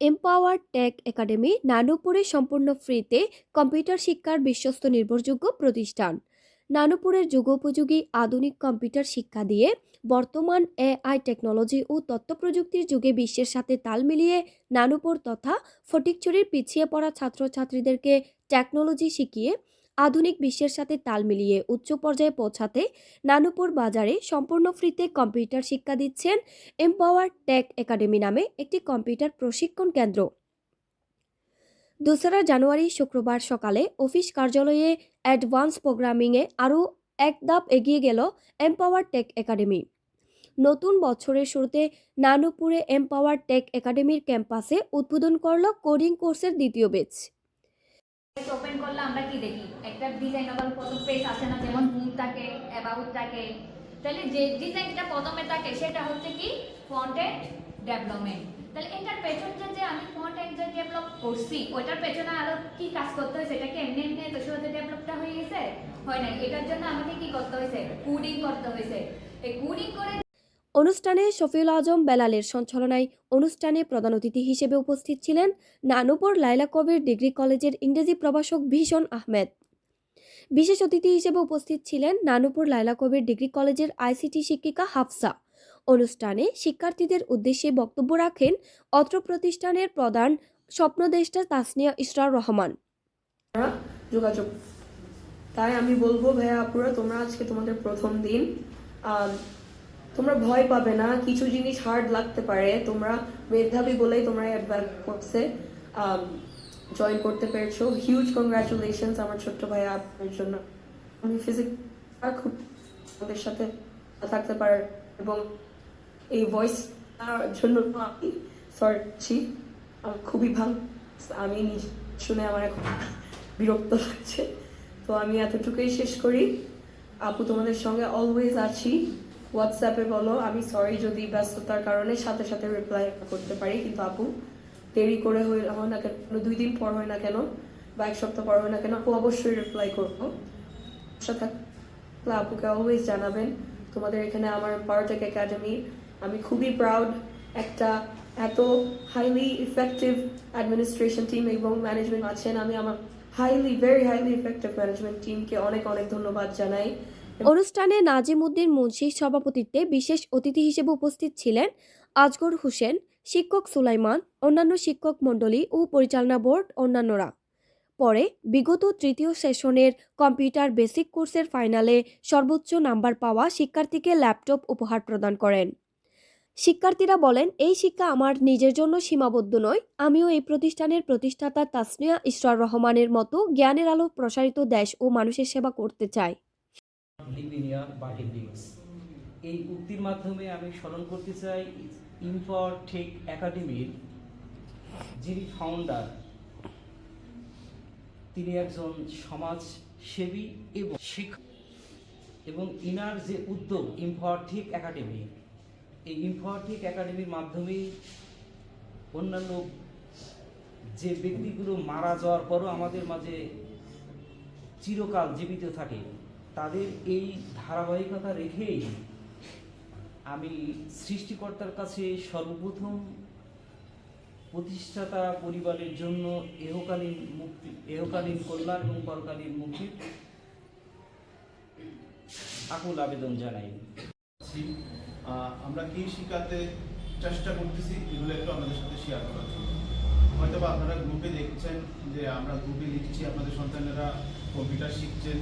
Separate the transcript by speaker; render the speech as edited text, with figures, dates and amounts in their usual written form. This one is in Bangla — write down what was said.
Speaker 1: এম্পাওয়ার টেক একাডেমি নানুপুরে সম্পূর্ণ ফ্রিতে কম্পিউটার শিক্ষার বিশ্বস্ত নির্ভরযোগ্য প্রতিষ্ঠান। নানুপুরের যুগোপযোগী আধুনিক কম্পিউটার শিক্ষা দিয়ে বর্তমান এআই টেকনোলজি ও তথ্য প্রযুক্তির যুগে বিশ্বের সাথে তাল মিলিয়ে নানুপুর তথা ফটিকছড়ির পিছিয়ে পড়া ছাত্রছাত্রীদেরকে টেকনোলজি শিখিয়ে আধুনিক বিশ্বের সাথে তাল মিলিয়ে উচ্চ পর্যায়ে পৌঁছাতে নানুপুর বাজারে সম্পূর্ণ ফ্রিতে কম্পিউটার শিক্ষা দিচ্ছেন এম্পাওয়ার টেক একাডেমি নামে একটি কম্পিউটার প্রশিক্ষণ কেন্দ্র। 2রা জানুয়ারি শুক্রবার সকালে অফিস কার্যালয়ে অ্যাডভান্স প্রোগ্রামিংয়ে আরও এক ধাপ এগিয়ে গেল এম্পাওয়ার টেক একাডেমি। নতুন বছরের শুরুতে নানুপুরে এম্পাওয়ার টেক একাডেমির ক্যাম্পাসে উদ্বোধন করল কোডিং কোর্সের দ্বিতীয় ব্যাচ।
Speaker 2: ওপেন করলে আমরা কি দেখি, একটা ডিজাইনেবল প্রথম পেজ আছে না, যেমন হোম থাকে, অ্যাবাউট থাকে। তাহলে যে ডিজাইনটা প্রথমে থাকে সেটা হচ্ছে কি ফন্ট এন্ড ডেভেলপমেন্ট। তাহলে এটার পেছনে যে আমি ফন্ট এন্ড যে ডেভেলপ করছি ওইটার পেছনে আরো কি কাজ করতে হয়েছে, এটাকে এমনি এমনি তো শুরুতে ডেভেলপটা হয়ে গেছে হয় না, এটার জন্য আমাকে কি করতে হয়েছে, কোডিং করতে হয়েছে। এই কোডিং করে
Speaker 1: অনুষ্ঠানে শফিউল আজম বেলালের সঞ্চালনায় অনুষ্ঠানে প্রধান অতিথি হিসেবে উপস্থিত ছিলেন নানুপুর লায়লা কবির ডিগ্রি কলেজের ইংরেজি প্রভাষক ভীষণ আহমেদ। বিশেষ অতিথি হিসেবে উপস্থিত ছিলেন নানুপুর লায়লা কবির ডিগ্রি কলেজের আইসিটি শিক্ষিকা হাফসা। অনুষ্ঠানে শিক্ষার্থীদের উদ্দেশ্যে বক্তব্য রাখেন অত্র প্রতিষ্ঠানের প্রধান স্বপ্নদ্রষ্টা তাসনিয়া ইসরার রহমান।
Speaker 3: যোগাযোগ, তাই আমি বলবো ভাইয়া আপুরা, তোমরা আজকে তোমাদের প্রথম দিন, তোমরা ভয় পাবে না। কিছু জিনিস হার্ড লাগতে পারে, তোমরা মেধাবী বলেই তোমরা অ্যাডভান্স কোর্সে জয়েন করতে পেরেছো। হিউজ কংগ্রাচুলেশনস আমার ছোট্ট ভাইয়া আপনার জন্য। আমি ফিজিক্স খুব আমাদের সাথে থাকতে পারে এবং এই ভয়েস জন্য আমি সরি, খুবই ভালো। আমি নিজে শুনে আমার এখন বিরক্ত লাগছে, তো আমি এতটুকুই শেষ করি। আপু তোমাদের সঙ্গে অলওয়েজ আছি, হোয়াটসঅ্যাপে বলো। আমি সরি যদি ব্যস্ততার কারণে সাথে সাথে রিপ্লাই করতে পারি, কিন্তু আপু দেরি করে হয় না কেন, 2 দিন পর হয় না কেন বা 1 সপ্তাহ পর হয় না কেন, আপু অবশ্যই রিপ্লাই করবো। সাথে আপুকে অলওয়েজ জানাবেন। তোমাদের এখানে আমার এম্পাওয়ার একাডেমি, আমি খুবই প্রাউড। একটা এত হাইলি ইফেক্টিভ অ্যাডমিনিস্ট্রেশন টিম এবং ম্যানেজমেন্ট আছেন, আমি আমার ভেরি হাইলি ইফেক্টিভ ম্যানেজমেন্ট টিমকে অনেক অনেক ধন্যবাদ জানাই।
Speaker 1: অনুষ্ঠানে নাজিম উদ্দিন মুন্সির সভাপতিত্বে বিশেষ অতিথি হিসেবে উপস্থিত ছিলেন আজগর হোসেন, শিক্ষক সুলাইমান, অন্যান্য শিক্ষক মণ্ডলী ও পরিচালনা বোর্ড অন্যান্যরা। পরে বিগত তৃতীয় সেশনের কম্পিউটার বেসিক কোর্সের ফাইনালে সর্বোচ্চ নাম্বার পাওয়া শিক্ষার্থীকে ল্যাপটপ উপহার প্রদান করেন। শিক্ষার্থীরা বলেন, এই শিক্ষা আমার নিজের জন্য সীমাবদ্ধ নয়, আমিও এই প্রতিষ্ঠানের প্রতিষ্ঠাতা তাসনিয়া ইসরার রহমানের মতো জ্ঞানের আলো প্রসারিত দেশ ও মানুষের সেবা করতে চাই।
Speaker 4: এই উক্তির মাধ্যমে আমি স্মরণ করতে চাই এম্পাওয়ার টেক একাডেমির যিনি ফাউন্ডার, তিনি একজন সমাজসেবী এবং শিক্ষক, এবং ইনার যে উদ্যোগ এম্পাওয়ার টেক একাডেমি, এই এম্পাওয়ার টেক একাডেমির মাধ্যমেই অন্যান্য যে ব্যক্তিগুলো মারা যাওয়ার পরও আমাদের মাঝে চিরকাল জীবিত থাকে, তাদের এই ধারাবাহিকতা রেখেই আমি সৃষ্টিকর্তার কাছে সর্বপ্রথম প্রতিষ্ঠাতা পরিবারের জন্য এহকালীন কল্যাণ এবং পরকালীন মুক্তির আকুল আবেদন জানাই।
Speaker 5: আমরা কি শিখাতে চেষ্টা করতেছি এগুলো একটু আপনাদের সাথে শেয়ার করার জন্য। হয়তো বা আপনারা গ্রুপে দেখছেন যে আমরা গ্রুপে লিখছি আপনাদের সন্তানেরা কম্পিউটার শিখছেন।